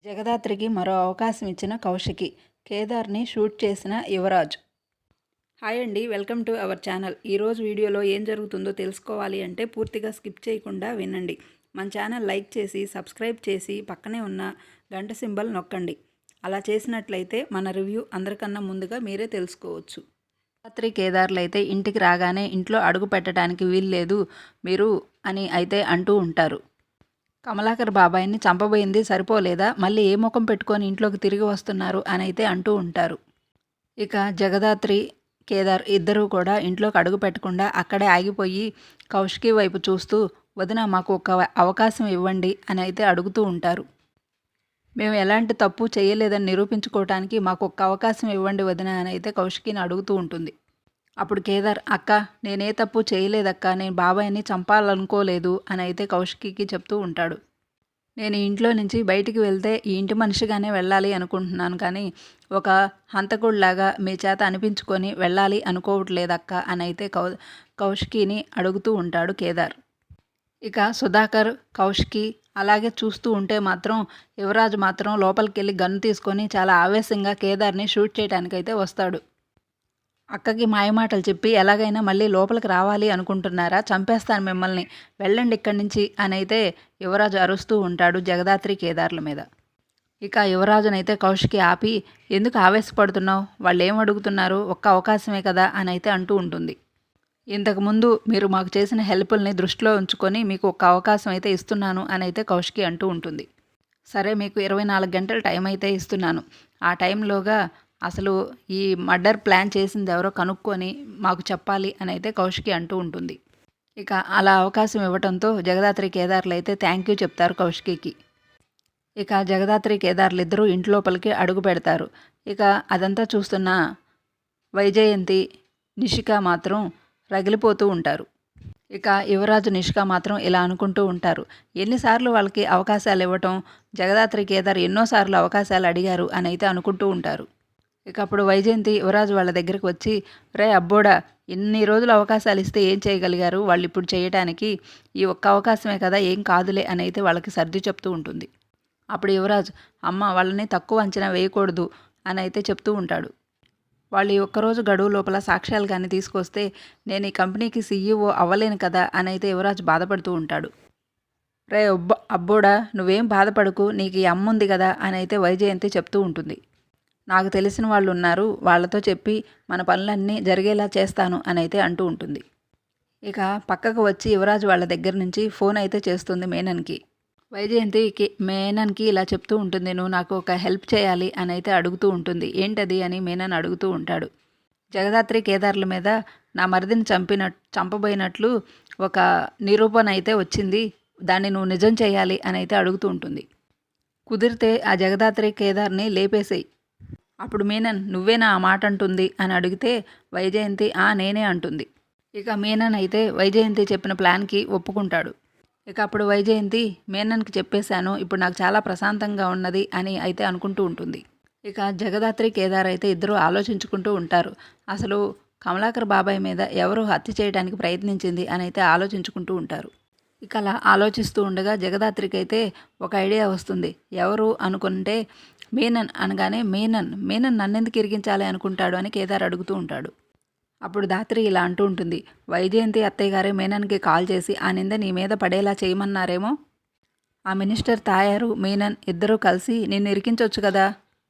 జగదాత్రికి మరో అవకాశం ఇచ్చిన కౌశికి, కేదార్ని షూట్ చేసిన యువరాజ్. హాయ్ అండి, వెల్కమ్ టు అవర్ ఛానల్. ఈరోజు వీడియోలో ఏం జరుగుతుందో తెలుసుకోవాలి అంటే పూర్తిగా స్కిప్ చేయకుండా వినండి. మన ఛానల్ లైక్ చేసి సబ్స్క్రైబ్ చేసి పక్కనే ఉన్న గంట సింబల్ నొక్కండి. అలా చేసినట్లయితే మన రివ్యూ అందరికన్నా ముందుగా మీరే తెలుసుకోవచ్చు. జగదాత్రి కేదార్లు అయితే ఇంటికి రాగానే ఇంట్లో అడుగు పెట్టడానికి వీల్లేదు మీరు అని అయితే అంటూ ఉంటారు. కమలాకర్ బాబాయిని చంపబోయింది సరిపోలేదా, మళ్ళీ ఏ ముఖం పెట్టుకొని ఇంట్లోకి తిరిగి వస్తున్నారు అని అయితే అంటూ ఉంటారు. ఇక జగదాత్రి కేదార్ ఇద్దరూ కూడా ఇంట్లోకి అడుగు పెట్టకుండా అక్కడే ఆగిపోయి కౌశికి వైపు చూస్తూ, వదిన మాకు ఒక అవకాశం ఇవ్వండి అని అయితే అడుగుతూ ఉంటారు. మేము ఎలాంటి తప్పు చేయలేదని నిరూపించుకోవటానికి మాకు ఒక్క అవకాశం ఇవ్వండి వదిన అని అయితే కౌశికిని అడుగుతూ ఉంటుంది. అప్పుడు కేదార్, అక్క నేనే తప్పు చేయలేదక్క, నేను బాబాయిని చంపాలనుకోలేదు అని అయితే కౌశికి చెప్తూ ఉంటాడు. నేను ఈ ఇంట్లో నుంచి బయటికి వెళ్తే ఈ ఇంటి మనిషిగానే వెళ్ళాలి అనుకుంటున్నాను, కానీ ఒక హంతకుడిలాగా మీ చేత అనిపించుకొని వెళ్ళాలి అనుకోవట్లేదక్క అని అయితే కౌశికిని అడుగుతూ ఉంటాడు కేదార్. ఇక సుధాకర్, కౌశికి అలాగే చూస్తూ ఉంటే మాత్రం యువరాజు మాత్రం లోపలికి వెళ్ళి గన్ను తీసుకొని చాలా ఆవేశంగా కేదార్ని షూట్ చేయడానికైతే వస్తాడు. అక్కకి మాయమాటలు చెప్పి ఎలాగైనా మళ్ళీ లోపలికి రావాలి అనుకుంటున్నారా, చంపేస్తాను మిమ్మల్ని, వెళ్ళండి ఇక్కడి నుంచి అని అయితే యువరాజు అరుస్తూ ఉంటాడు జగదాత్రి కేదార్ల మీద. ఇక యువరాజునైతే కౌశికి ఆపి, ఎందుకు ఆవేశపడుతున్నావు, వాళ్ళు ఏం అడుగుతున్నారు, ఒక్క అవకాశమే కదా అని అయితే అంటూ ఉంటుంది. ఇంతకుముందు మీరు మాకు చేసిన హెల్ప్ల్ని దృష్టిలో ఉంచుకొని మీకు ఒక్క అవకాశం అయితే ఇస్తున్నాను అని అయితే కౌశికి అంటూ ఉంటుంది. సరే మీకు 24 గంటల టైం అయితే ఇస్తున్నాను, ఆ టైంలోగా అసలు ఈ మర్డర్ ప్లాన్ చేసింది ఎవరో కనుక్కొని మాకు చెప్పాలి అని అయితే కౌశికి అంటూ ఉంటుంది. ఇక అలా అవకాశం ఇవ్వడంతో జగదాత్రి కేదార్లు అయితే థ్యాంక్ యూ చెప్తారు కౌశికి. ఇక జగదాత్రి కేదార్లు ఇద్దరూ ఇంట్లోపలికి అడుగు పెడతారు. ఇక అదంతా చూస్తున్న వైజయంతి, నిషిక మాత్రం రగిలిపోతూ ఉంటారు. ఇక యువరాజు, నిషిక మాత్రం ఇలా అనుకుంటూ ఉంటారు, ఎన్నిసార్లు వాళ్ళకి అవకాశాలు ఇవ్వటం, జగదాత్రి కేదార్ ఎన్నోసార్లు అవకాశాలు అడిగారు అని అయితే అనుకుంటూ ఉంటారు. ఇక అప్పుడు వైజయంతి యువరాజు వాళ్ళ దగ్గరికి వచ్చి, రే అబ్బోడా, ఇన్ని రోజులు అవకాశాలు ఇస్తే ఏం చేయగలిగారు వాళ్ళు ఇప్పుడు చేయటానికి, ఈ ఒక్క అవకాశమే కదా, ఏం కాదులే అని అయితే వాళ్ళకి సర్ది చెప్తూ ఉంటుంది. అప్పుడు యువరాజు, అమ్మ వాళ్ళని తక్కువ అంచనా వేయకూడదు అని అయితే చెప్తూ ఉంటాడు. వాళ్ళు ఈ ఒక్కరోజు గడువు లోపల సాక్ష్యాలు కానీ తీసుకొస్తే నేను ఈ కంపెనీకి సీఈఓ అవ్వలేను కదా అని అయితే యువరాజు బాధపడుతూ ఉంటాడు. రే అబ్బోడా, నువ్వేం బాధపడకు, నీకు ఈ అమ్మ ఉంది కదా అని అయితే వైజయంతి చెప్తూ ఉంటుంది. నాకు తెలిసిన వాళ్ళు ఉన్నారు, వాళ్ళతో చెప్పి మన పనులన్నీ జరిగేలా చేస్తాను అని అయితే అంటూ ఉంటుంది. ఇక పక్కకు వచ్చి యువరాజు వాళ్ళ దగ్గర నుంచి ఫోన్ అయితే చేస్తుంది మేనన్కి. వైజయంతి మేనన్కి ఇలా చెప్తూ ఉంటుంది, నువ్వు నాకు ఒక హెల్ప్ చేయాలి అని అయితే అడుగుతూ ఉంటుంది. ఏంటది అని మేనన్ అడుగుతూ ఉంటాడు. జగదాత్రి కేదార్ల మీద నా మరిదిని చంపబోయినట్లు ఒక నిరూపణ అయితే వచ్చింది, దాన్ని నువ్వు నిజం చేయాలి అని అయితే అడుగుతూ ఉంటుంది. కుదిరితే ఆ జగదాత్రి కేదార్ని లేపేసేయి. అప్పుడు మీనన్, నువ్వేనా ఆ మాట అంటుంది అని అడిగితే వైజయంతి నేనే అంటుంది. ఇక మీనన్ అయితే వైజయంతి చెప్పిన ప్లాన్కి ఒప్పుకుంటాడు. ఇక అప్పుడు వైజయంతి, మీనన్కి చెప్పేశాను, ఇప్పుడు నాకు చాలా ప్రశాంతంగా ఉన్నది అని అయితే అనుకుంటూ ఉంటుంది. ఇక జగదాత్రి కేదార్ అయితే ఇద్దరూ ఆలోచించుకుంటూ ఉంటారు. అసలు కమలాకర్ బాబాయ్ మీద ఎవరు హత్య చేయడానికి ప్రయత్నించింది అని అయితే ఆలోచించుకుంటూ ఉంటారు. ఇక అలా ఆలోచిస్తూ ఉండగా జగదాత్రికి అయితే ఒక ఐడియా వస్తుంది. ఎవరు అనుకుంటే మీనన్ అనగానే, మీనన్ నన్నెందుకు ఇరిగించాలి అనుకుంటాడు అని కేదార్ అడుగుతూ ఉంటాడు. అప్పుడు దాత్రి ఇలా అంటూ ఉంటుంది, వైజయంతి అత్తయ్య గారే మీనన్కి కాల్ చేసి ఆ నింద నీ మీద పడేలా చేయమన్నారేమో, ఆ మినిస్టర్ తాయారు మీనన్ ఇద్దరూ కలిసి నిన్ను ఇరికించవచ్చు కదా.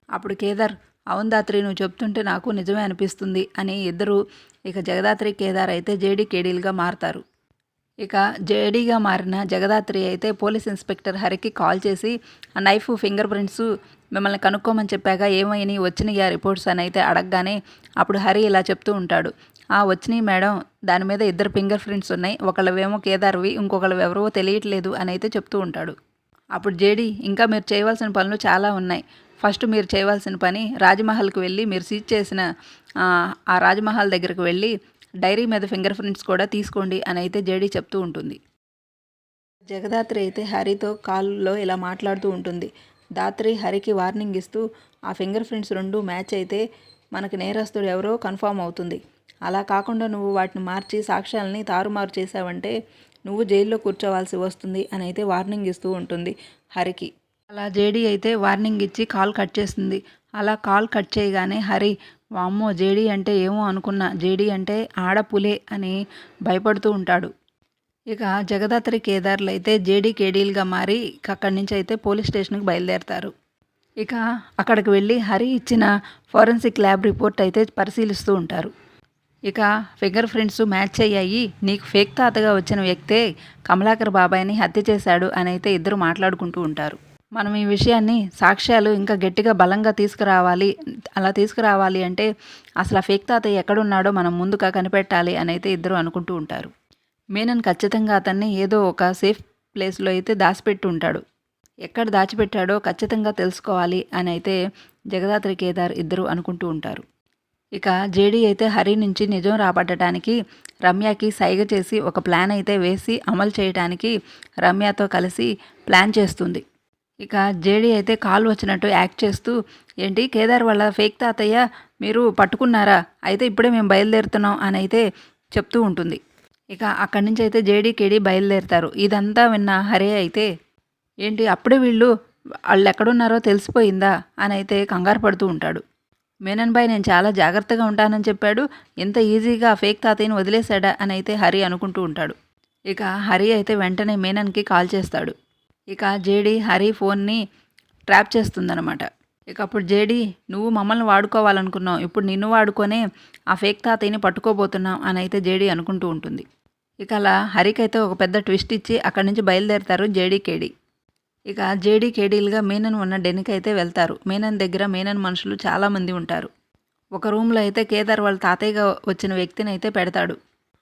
అప్పుడు కేదార్, అవును దాత్రి, నువ్వు చెప్తుంటే నాకు నిజమే అనిపిస్తుంది అని ఇద్దరు ఇక జగదాత్రి కేదార్ అయితే జేడీ కేడీలుగా మారుతారు. ఇక జేడీగా మారిన జగదాత్రి అయితే పోలీస్ ఇన్స్పెక్టర్ హరికి కాల్ చేసి, ఆ నైఫ్ ఫింగర్ ప్రింట్స్ మిమ్మల్ని కనుక్కోమని చెప్పాక ఏమైనాయి, వచ్చినాయి ఆ రిపోర్ట్స్ అని అయితే అడగగానే అప్పుడు హరి ఇలా చెప్తూ ఉంటాడు, వచ్చినాయి మేడం, దాని మీద 2 ఫింగర్ ప్రింట్స్ ఉన్నాయి, ఒకళ్ళవేమో కేదార్వి, ఇంకొకళ్ళు ఎవరో తెలియట్లేదు అని అయితే చెప్తూ ఉంటాడు. అప్పుడు జేడీ, ఇంకా మీరు చేయవలసిన పనులు చాలా ఉన్నాయి, ఫస్ట్ మీరు చేయవలసిన పని రాజ్మహల్కి వెళ్ళి మీరు సీజ్ చేసిన ఆ రాజ్మహల్ దగ్గరికి వెళ్ళి డైరీ మీద ఫింగర్ ప్రింట్స్ కూడా తీసుకోండి అని అయితే జేడీ చెప్తూ ఉంటుంది. జగదాత్రి అయితే హరితో కాల్లో ఇలా మాట్లాడుతూ ఉంటుంది. దాత్రి హరికి వార్నింగ్ ఇస్తూ, ఆ ఫింగర్ ప్రింట్స్ 2 మ్యాచ్ అయితే మనకి నేరస్తుడు ఎవరో కన్ఫామ్ అవుతుంది, అలా కాకుండా నువ్వు వాటిని మార్చి సాక్ష్యాలని తారుమారు చేసావంటే నువ్వు జైల్లో కూర్చోవాల్సి వస్తుంది అని అయితే వార్నింగ్ ఇస్తూ ఉంటుంది హరికి. అలా జేడీ అయితే వార్నింగ్ ఇచ్చి కాల్ కట్ చేస్తుంది. అలా కాల్ కట్ చేయగానే హరి వామ్మో జేడీ అంటే ఏమో అనుకున్నా, జేడీ అంటే ఆడపులే అని భయపడుతూ ఉంటాడు. ఇక జగదాత్రి కేదార్లు అయితే జేడీ కేడీలుగా మారి అక్కడి నుంచి అయితే పోలీస్ స్టేషన్కి బయలుదేరతారు. ఇక అక్కడికి వెళ్ళి హరి ఇచ్చిన ఫోరెన్సిక్ ల్యాబ్ రిపోర్ట్ అయితే పరిశీలిస్తూ ఉంటారు. ఇక ఫింగర్ ప్రింట్స్ మ్యాచ్ అయ్యాయి, నీకు ఫేక్ తాతగా వచ్చిన వ్యక్తే కమలాకర్ బాబాయ్ని హత్య చేశాడు అని అయితే ఇద్దరు మాట్లాడుకుంటూ ఉంటారు. మనం ఈ విషయాన్ని సాక్ష్యాలు ఇంకా గట్టిగా బలంగా తీసుకురావాలి, అలా తీసుకురావాలి అంటే అసలు ఆ ఫేక్ తాతయ్య ఎక్కడున్నాడో మనం ముందుగా కనిపెట్టాలి అని అయితే ఇద్దరు అనుకుంటూ ఉంటారు. మీనన్ ఖచ్చితంగా అతన్ని ఏదో ఒక సేఫ్ ప్లేస్లో అయితే దాచిపెట్టి ఉంటాడు. ఎక్కడ దాచిపెట్టాడో ఖచ్చితంగా తెలుసుకోవాలి అని అయితే జగదాత్రి కేదార్ ఇద్దరు అనుకుంటూ ఉంటారు. ఇక జేడీ అయితే హరి నుంచి నిజం రాబట్టడానికి రమ్యకి సైగ చేసి ఒక ప్లాన్ అయితే వేసి అమలు చేయడానికి రమ్యతో కలిసి ప్లాన్ చేస్తుంది. ఇక జేడీ అయితే కాల్ వచ్చినట్టు యాక్ట్ చేస్తూ, ఏంటి కేదార్ వాళ్ళ ఫేక్ తాతయ్య మీరు పట్టుకున్నారా, అయితే ఇప్పుడే మేము బయలుదేరుతున్నాం అని అయితే చెప్తూ ఉంటుంది. ఇక అక్కడి నుంచి అయితే జేడీ కేడీ బయలుదేరుతారు. ఇదంతా విన్న హరి అయితే ఏంటి అప్పుడే వాళ్ళు ఎక్కడున్నారో తెలిసిపోయిందా అని అయితే కంగారు పడుతూ ఉంటాడు. మీనన్ బాయ్ నేను చాలా జాగ్రత్తగా ఉంటానని చెప్పాడు, ఇంత ఈజీగా ఫేక్ తాతయ్యని వదిలేశాడా అని అయితే హరి అనుకుంటూ ఉంటాడు. ఇక హరి అయితే వెంటనే మీనన్కి కాల్ చేస్తాడు. ఇక జేడీ హరి ఫోన్ని ట్రాప్ చేస్తుందన్నమాట. ఇక అప్పుడు జేడీ నువ్వు మమ్మల్ని వాడుకోవాలనుకున్నావు, ఇప్పుడు నిన్ను వాడుకొనే ఆ ఫేక్ తాతయ్యని పట్టుకోబోతున్నావు అని అయితే జేడీ అనుకుంటూ ఉంటుంది. ఇక అలా హరికి అయితే ఒక పెద్ద ట్విస్ట్ ఇచ్చి అక్కడి నుంచి బయలుదేరుతారు జేడీ కేడీ. ఇక జేడీ కేడీలుగా మీనన్ ఉన్న డెన్కి అయితే వెళ్తారు. మీనన్ దగ్గర మీనన్ మనుషులు చాలామంది ఉంటారు. ఒక రూమ్లో అయితే కేదార్ వాళ్ళ తాతయ్యగా వచ్చిన వ్యక్తిని అయితే పెడతాడు.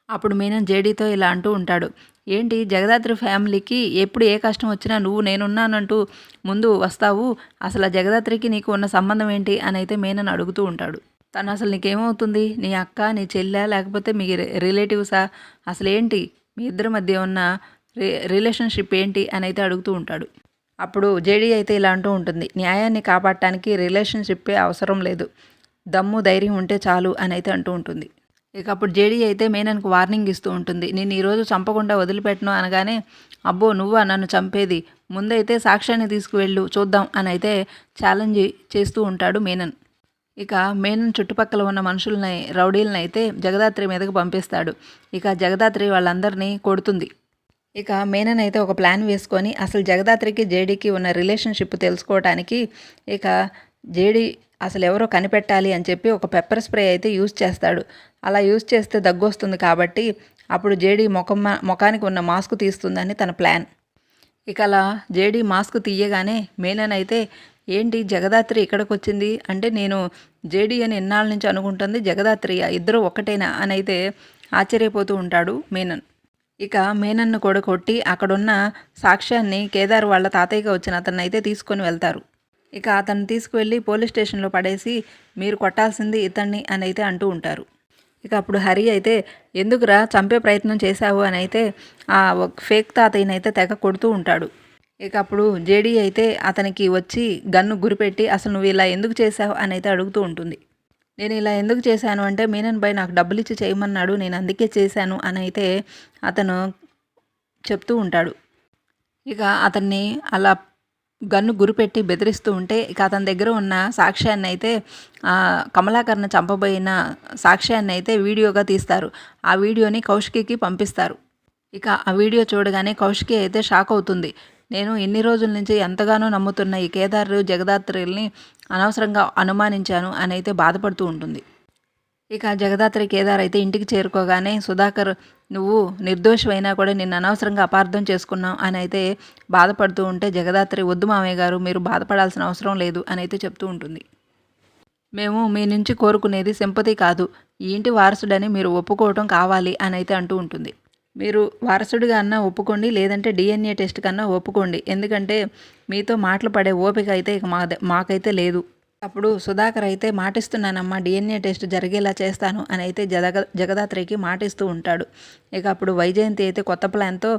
అప్పుడు మీనన్ జేడీతో ఇలా అంటూ ఉంటాడు, ఏంటి జగదాత్రి ఫ్యామిలీకి ఎప్పుడు ఏ కష్టం వచ్చినా నువ్వు నేనున్నానంటూ ముందు వస్తావు, అసలు జగదాత్రికి నీకు ఉన్న సంబంధం ఏంటి అని అయితే మీనన్ అడుగుతూ ఉంటాడు. తను అసలు నీకేమవుతుంది, నీ అక్క నీ చెల్లె లేకపోతే మీ రిలేటివ్సా, అసలు ఏంటి మీ ఇద్దరి మధ్య ఉన్న రిలేషన్షిప్ ఏంటి అని అయితే అడుగుతూ ఉంటాడు. అప్పుడు జేడీ అయితే ఇలా అంటూ ఉంటుంది, న్యాయాన్ని కాపాడటానికి రిలేషన్షిప్పే అవసరం లేదు, దమ్ము ధైర్యం ఉంటే చాలు అని అయితే అంటూ ఉంటుంది. ఇక అప్పుడు జేడీ అయితే మీనన్కు వార్నింగ్ ఇస్తూ ఉంటుంది, నేను ఈరోజు చంపకుండా వదిలిపెట్టను అనగానే, అబ్బో నువ్వా నన్ను చంపేది, ముందైతే సాక్ష్యాన్ని తీసుకువెళ్ళు చూద్దాం అని అయితే ఛాలెంజ్ చేస్తూ ఉంటాడు మీనన్. ఇక మీనన్ చుట్టుపక్కల ఉన్న మనుషులని రౌడీలను అయితే జగదాత్రి మీదకు పంపిస్తాడు. ఇక జగదాత్రి వాళ్ళందరినీ కొడుతుంది. ఇక మీనన్ అయితే ఒక ప్లాన్ వేసుకొని అసలు జగదాత్రికి జేడీకి ఉన్న రిలేషన్షిప్ తెలుసుకోవడానికి ఇక జేడీ అసలు ఎవరో కనిపెట్టాలి అని చెప్పి ఒక పెప్పర్ స్ప్రే అయితే యూజ్ చేస్తాడు. అలా యూజ్ చేస్తే దగ్గు వస్తుంది కాబట్టి అప్పుడు జేడీ ముఖానికి ఉన్న మాస్క్ తీస్తుందని తన ప్లాన్. ఇక అలా జేడీ మాస్క్ తీయగానే మీనన్ అయితే ఏంటి జగదాత్రి ఇక్కడికి వచ్చింది అంటే నేను జేడీ అని ఎన్నాళ్ళ నుంచి అనుకుంటుంది, జగదాత్రి ఇద్దరు ఒకటేనా అని అయితే ఆశ్చర్యపోతూ ఉంటాడు మీనన్. ఇక మీనన్ను కూడా కొట్టి అక్కడున్న సాక్ష్యాన్ని కేదార్ వాళ్ళ తాతయ్యగా వచ్చిన అతన్ని అయితే తీసుకొని వెళ్తారు. ఇక అతన్ని తీసుకువెళ్ళి పోలీస్ స్టేషన్లో పడేసి మీరు కొట్టాల్సింది ఇతన్ని అని అయితే అంటూ ఉంటారు. ఇక అప్పుడు హరి అయితే ఎందుకురా చంపే ప్రయత్నం చేశావు అని అయితే ఆ ఫేక్ తాతయ్యని అయితే తెగ కొడుతూ ఉంటాడు. ఇక అప్పుడు జేడీ అయితే అతనికి వచ్చి గన్ను గురిపెట్టి అసలు నువ్వు ఇలా ఎందుకు చేశావు అని అయితే అడుగుతూ ఉంటుంది. నేను ఇలా ఎందుకు చేశాను అంటే మీనన్ బాయ్ నాకు డబ్బులు ఇచ్చి చేయమన్నాడు, నేను అందుకే చేశాను అని అయితే అతను చెప్తూ ఉంటాడు. ఇక అతన్ని అలా గన్ను గురిపెట్టి బెదిరిస్తూ ఉంటే ఇక అతని దగ్గర ఉన్న సాక్ష్యాన్ని అయితే కమలాకర్ని చంపబోయిన సాక్ష్యాన్ని అయితే వీడియోగా తీస్తారు. ఆ వీడియోని కౌశికి పంపిస్తారు. ఇక ఆ వీడియో చూడగానే కౌశికి అయితే షాక్ అవుతుంది. నేను ఇన్ని రోజుల నుంచి ఎంతగానో నమ్ముతున్న ఈ కేదార్ జగదాత్రిల్ని అనవసరంగా అనుమానించాను అని అయితే బాధపడుతూ ఉంటుంది. ఇక జగదాత్రి కేదార్ అయితే ఇంటికి చేరుకోగానే సుధాకర్ నువ్వు నిర్దోషమైనా కూడా నిన్ను అనవసరంగా అపార్థం చేసుకున్నావు అని అయితే బాధపడుతూ ఉంటే జగదాత్రి వద్దు మామయ్య గారు మీరు బాధపడాల్సిన అవసరం లేదు అని అయితే చెప్తూ ఉంటుంది. మేము మీ నుంచి కోరుకునేది సింపతి కాదు, ఈ ఇంటి వారసుడని మీరు ఒప్పుకోవటం కావాలి అని అయితే అంటూ ఉంటుంది. మీరు వారసుడిగా అన్నా ఒప్పుకోండి, లేదంటే DNA టెస్ట్ కన్నా ఒప్పుకోండి, ఎందుకంటే మీతో మాటలు పడే ఓపిక అయితే ఇక మాకైతే లేదు. అప్పుడు సుధాకర్ అయితే మాటిస్తున్నానమ్మా DNA టెస్ట్ జరిగేలా చేస్తాను అని అయితే జగదాత్రికి మాటిస్తూ ఉంటాడు. ఇక అప్పుడు వైజయంతి అయితే కొత్త ప్లాన్తో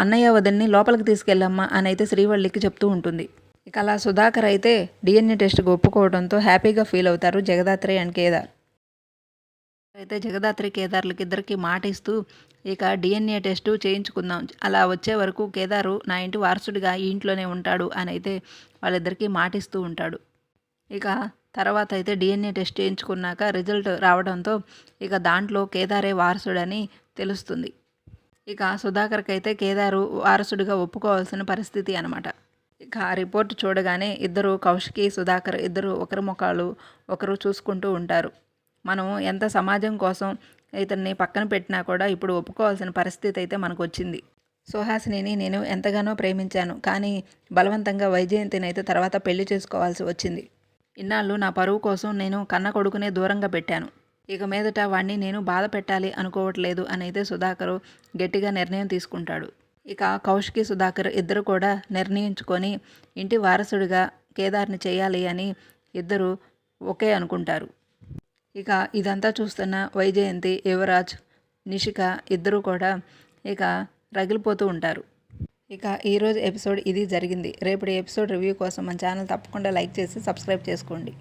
అన్నయ్య వదిన్ని లోపలికి తీసుకెళ్ళమ్మా అని అయితే శ్రీవల్లికి చెప్తూ ఉంటుంది. ఇక అలా సుధాకర్ అయితే DNA టెస్ట్కి ఒప్పుకోవడంతో హ్యాపీగా ఫీల్ అవుతారు జగదాత్రి అండ్ కేదార్. అయితే జగదాత్రి కేదార్లకి ఇద్దరికి మాట ఇస్తూ ఇక డిఎన్ఏ టెస్టు చేయించుకుందాం, అలా వచ్చే వరకు కేదారు నా ఇంటి వారసుడిగా ఈ ఇంట్లోనే ఉంటాడు అని అయితే వాళ్ళిద్దరికీ మాటిస్తూ ఉంటాడు. ఇక తర్వాత అయితే డిఎన్ఏ టెస్ట్ చేయించుకున్నాక రిజల్ట్ రావడంతో ఇక దాంట్లో కేదారే వారసుడని తెలుస్తుంది. ఇక సుధాకర్కి అయితే కేదారు వారసుడిగా ఒప్పుకోవాల్సిన పరిస్థితి అనమాట. ఇక ఆ రిపోర్ట్ చూడగానే ఇద్దరు కౌశికి సుధాకర్ ఇద్దరు ఒకరి ముఖాలు ఒకరు చూసుకుంటూ ఉంటారు. మనం ఎంత సమాజం కోసం ఇతన్ని పక్కన పెట్టినా కూడా ఇప్పుడు ఒప్పుకోవాల్సిన పరిస్థితి అయితే మనకు వచ్చింది. సుహాసినిని నేను ఎంతగానో ప్రేమించాను, కానీ బలవంతంగా వైజయంతిని అయితే తర్వాత పెళ్లి చేసుకోవాల్సి వచ్చింది. ఇన్నాళ్ళు నా పరువు కోసం నేను కన్న కొడుకునే దూరంగా పెట్టాను. ఇక మీదట వాడిని నేను బాధ పెట్టాలి అనుకోవట్లేదు అని అయితే సుధాకర్ గట్టిగా నిర్ణయం తీసుకుంటాడు. ఇక కౌశికి సుధాకర్ ఇద్దరు కూడా నిర్ణయించుకొని ఇంటి వారసుడిగా కేదార్ని చేయాలి అని ఇద్దరు ఒకే అనుకుంటారు. ఇక ఇదంతా చూస్తున్న వైజయంతి, యువరాజ్, నిషిక ఇద్దరు కూడా ఇక రగిలిపోతూ ఉంటారు. ఇక ఈరోజు ఎపిసోడ్ ఇది జరిగింది. రేపటి ఎపిసోడ్ రివ్యూ కోసం మన ఛానల్ తప్పకుండా లైక్ చేసి సబ్స్క్రైబ్ చేసుకోండి.